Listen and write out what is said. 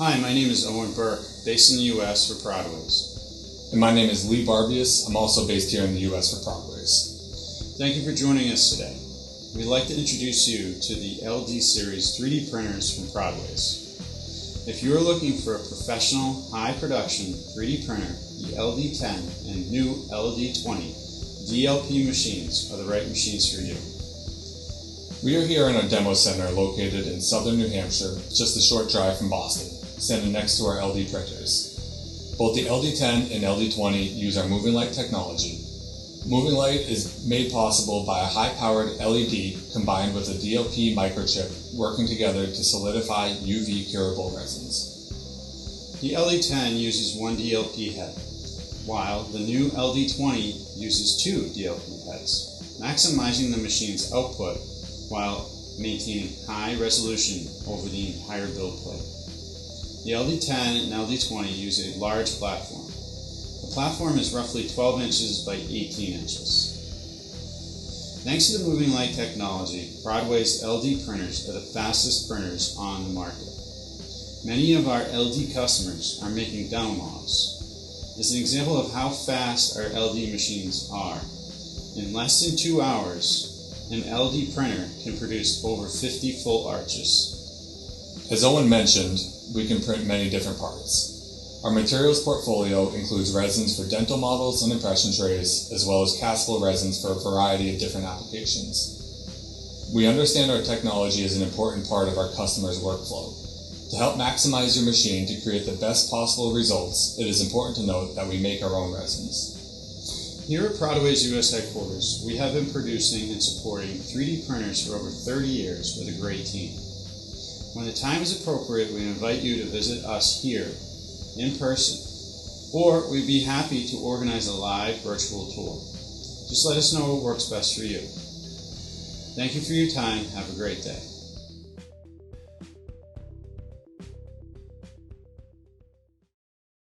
Hi, my name is Owen Burke, based in the US for Prodways. And my name is Barbiasz. I'm also based here in the US for Prodways. Thank you for joining us today. We'd like to introduce you to the LD series 3D printers from Prodways. If you are looking for a professional, high-production 3D printer, the LD10 and new LD20 DLP machines are the right machines for you. We are here in our demo center located in southern New Hampshire, just a short drive from Boston, standing next to our LD printers. Both the LD10 and LD20 use our moving light technology. Moving light is made possible by a high-powered LED combined with a DLP microchip working together to solidify UV curable resins. The LD10 uses one DLP head, while the new LD20 uses two DLP heads, maximizing the machine's output while maintaining high resolution over the entire build plate. The LD10 and LD20 use a large platform. The platform is roughly 12 inches by 18 inches. Thanks to the moving light technology, Prodways LD printers are the fastest printers on the market. Many of our LD customers are making demo models. As an example of how fast our LD machines are, in less than 2 hours, an LD printer can produce over 50 full arches. As Owen mentioned, we can print many different parts. Our materials portfolio includes resins for dental models and impression trays, as well as castable resins for a variety of different applications. We understand our technology is an important part of our customers' workflow. To help maximize your machine to create the best possible results, it is important to note that we make our own resins. Here at Prodways US headquarters, we have been producing and supporting 3D printers for over 30 years with a great team. When the time is appropriate, we invite you to visit us here in person, or we'd be happy to organize a live virtual tour. Just let us know what works best for you. Thank you for your time. Have a great day.